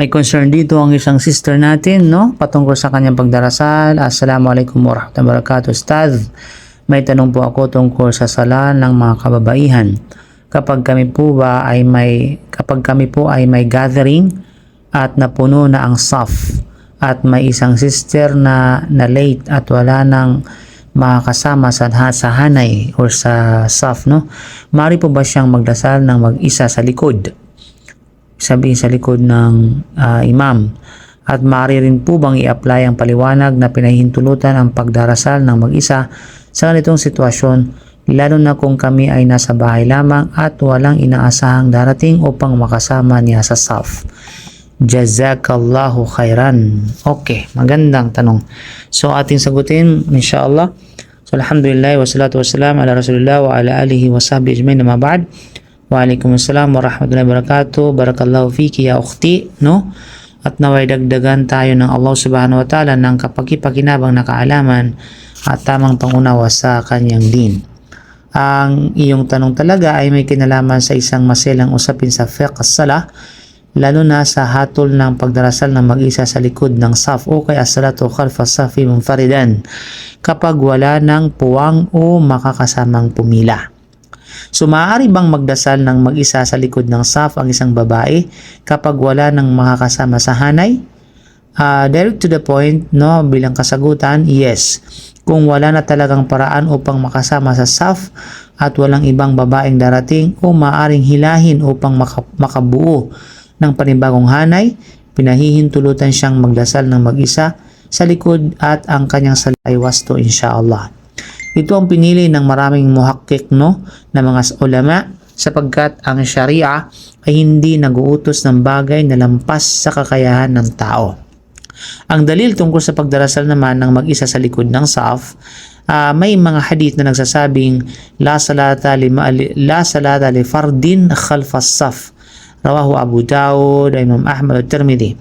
May concern dito ang isang sister natin, no? Patungkol sa kanyang pagdarasal. Assalamualaikum warahmatullahi wabarakatuh, Ustaz. May tanong po ako tungkol sa sala ng mga kababaihan. Kapag kami po ay may gathering at napuno na ang saf at may isang sister na late at wala nang makakasama sa hanay or sa saf, no? Maaari po ba siyang magdasal ng mag-isa sa likod? Sabihin sa likod ng imam. At maaari rin po bang i-apply ang paliwanag na pinahihintulutan ang pagdarasal ng mag-isa sa ganitong sitwasyon, lalo na kung kami ay nasa bahay lamang at walang inaasahang darating upang makasama niya sa saf. Jazakallahu khairan. Okay, magandang tanong. So ating sagutin inshallah. So alhamdulillah wassalatu wassalam ala rasulillah wa ala alihi wa sahbihi ajmain, amma ba'd. Waalaikumsalam warahmatullahi wabarakatuh. Barakallahu fiki ya ukhti, no? At naway dagdagan tayo ng Allah subhanahu wa ta'ala ng kapaki-pakinabang na kaalaman at tamang pangunawa sa kanyang din. Ang iyong tanong talaga ay may kinalaman sa isang maselang usapin sa fiqh as-salah, lalo na sa hatol ng pagdarasal ng mag-isa sa likod ng saf o kay as-salatu khalfa as-safi munfaridan kapag wala ng puwang o makakasamang pumila. So maaari bang magdasal ng mag-isa sa likod ng saf ang isang babae kapag wala ng makakasama sa hanay? Direct to the point, no, bilang kasagutan, yes. Kung wala na talagang paraan upang makasama sa saf at walang ibang babaeng darating o maaaring hilahin upang makabuo ng panibagong hanay, pinahihintulutan siyang magdasal ng mag-isa sa likod at ang kanyang sala ay wasto insyaAllah. Ito ang pinili ng maraming muhakkik, no, na mga ulama sapagkat ang sharia ay hindi nag-uutos ng bagay na lampas sa kakayahan ng tao. Ang dalil tungkol sa pagdarasal naman ng mag-isa sa likod ng saf, may mga hadith na nagsasabing la salata li fardin khalfa as-saf. Rawahu Abu Dawud, Imam Ahmad at Tirmidhi.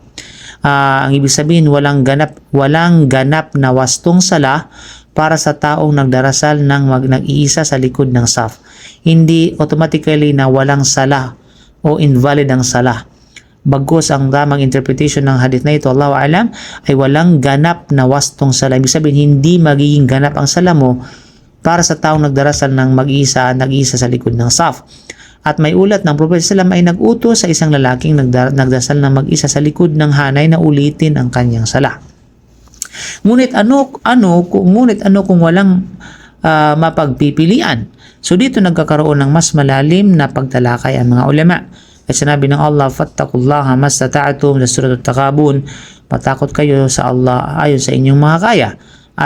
Ang ibig sabihin walang ganap na wastong sala para sa taong nagdarasal ng nag-iisa sa likod ng saf. Hindi automatically na walang sala o invalid ang sala. Bagkus ang tamang interpretation ng hadith na ito, Allahu a'lam, ay walang ganap na wastong sala. Ibig sabihin hindi magiging ganap ang sala mo para sa taong nagdarasal ng nag-iisa sa likod ng saf. At may ulat ng Prophet sallam ay nag-utos sa isang lalaking nagdasal ng mag-isa sa likod ng hanay na ulitin ang kanyang sala. Ngunit ano kung walang mapagpipilian? So dito nagkakaroon ng mas malalim na pagtalakay ang mga ulama. Ay sinabi ng Allah, fattaqullaha mastata'tum, sa Surat At-Taghabun, matakot kayo sa Allah ayon sa inyong mga kaya.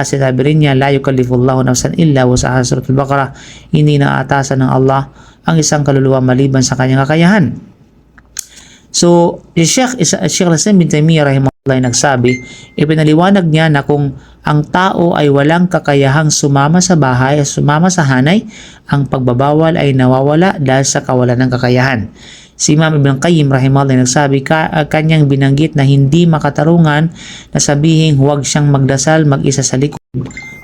Sinabi rin niya, la yukallifullahu nafsan illa wus'aha, sa Surat Al-Baqarah, hindi naatasan ng Allah ang isang kaluluwa maliban sa kanyang kakayahan. So, Sheikh Al-Islam bin Taymiyyah rahimahullah ay nagsabi, ipinaliwanag niya na kung ang tao ay walang kakayahang sumama sa bahay, sumama sa hanay, ang pagbabawal ay nawawala dahil sa kawalan ng kakayahan. Si Imam Ibn Qayyim rahimahullah ay nagsabi, kanyang binanggit na hindi makatarungan na sabihing huwag siyang magdasal mag-isa sa likod.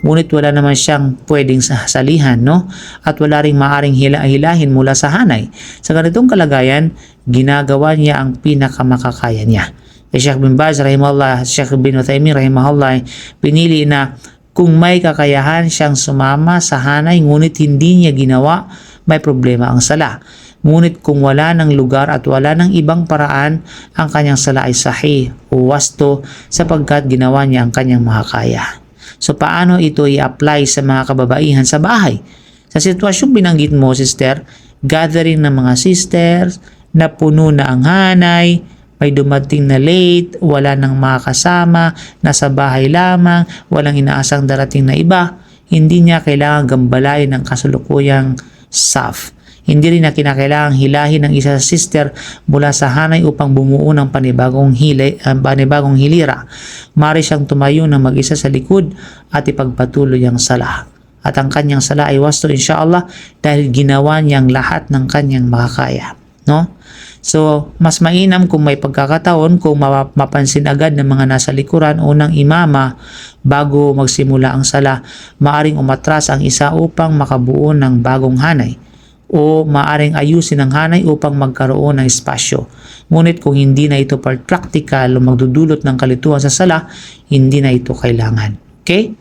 Ngunit wala naman siyang pwedeng salihan, no? At wala ring maaring hilahin mula sa hanay. Sa ganitong kalagayan, ginagawa niya ang pinakamakakaya niya. Sheikh bin Baz rahimahullah, Sheikh bin Uthaymin rahimahullah, pinili na kung may kakayahan siyang sumama sa hanay ngunit hindi niya ginawa, may problema ang sala. Ngunit kung wala ng lugar at wala ng ibang paraan, ang kanyang sala ay sahih o wasto sapagkat ginawa niya ang kanyang makakaya. So paano ito i-apply sa mga kababaihan sa bahay? Sa sitwasyong binanggit mo, sister, gathering ng mga sisters, na puno na ang hanay, may dumating na late, wala nang makakasama, nasa bahay lamang, walang inaasang darating na iba, hindi niya kailangan gambalain ng kasalukuyang saf. Hindi rin na kinakailangang hilahin ng isa sa sister mula sa hanay upang bumuo ng panibagong hilira. Maaari siyang tumayo ng mag-isa sa likod at ipagpatuloy ang sala. At ang kanyang sala ay wasto insyaAllah dahil ginawa niyang lahat ng kanyang makakaya. No? So, mas mainam kung may pagkakataon kung mapansin agad ng mga nasa likuran o ng imama bago magsimula ang sala, maaring umatras ang isa upang makabuo ng bagong hanay. o maaring ayusin ng hanay upang magkaroon ng espasyo. Ngunit kung hindi na ito practical o magdudulot ng kalituhan sa sala, hindi na ito kailangan. Okay?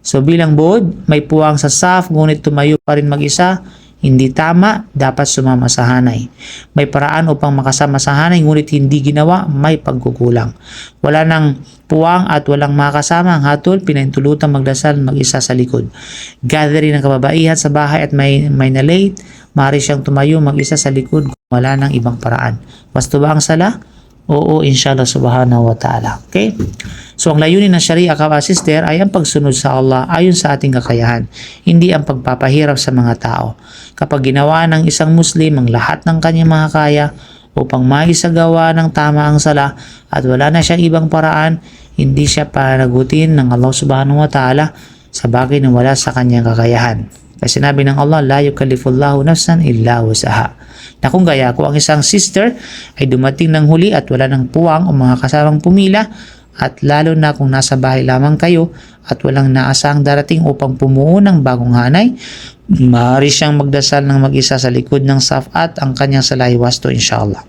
So bilang buod, may puwang sa saf ngunit tumayo pa rin mag-isa, hindi tama, dapat sumama sa hanay. May paraan upang makasama sa hanay ngunit hindi ginawa, may pagkukulang. Wala nang puwang at walang makasama ang hatol, pinahintulutan magdasal mag-isa sa likod. Gathering ng kababaihan sa bahay at may na-late, maaari siyang tumayo mag-isa sa likod kung wala nang ibang paraan. Wasto ba ang sala? Oo, inshallah subhanahu wa ta'ala. Okay? So, ang layunin ng Sharia, sister, ay ang pagsunod sa Allah ayon sa ating kakayahan, hindi ang pagpapahirap sa mga tao. Kapag ginawa ng isang Muslim ang lahat ng kanyang makakaya upang maisagawa ng tama ang sala at wala na siyang ibang paraan, hindi siya panagutin ng Allah subhanahu wa ta'ala sa bagay na wala sa kanyang kakayahan. Kasi sinabi ng Allah, la yukallifullahu nafsan illa wusaha. Na kung gaya ko ang isang sister ay dumating ng huli at wala ng puwang o mga kasamang pumila, at lalo na kung nasa bahay lamang kayo at walang naasang darating upang pumuo ng bagong hanay, maaari siyang magdasal ng mag-isa sa likod ng saf at ang kanyang salay wasto inshallah.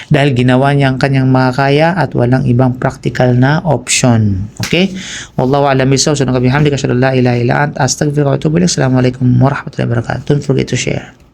Dahil ginawa niya ang kanyang makakaya at walang ibang practical na option. Okay? Wallahu a'lam bishawab. Subhanaka bihamdika asyhadu an la ilaha illa anta astaghfiruka wa atubu ilaik. Assalamu alaikum warahmatullahi wabarakatuh. Don't forget to share.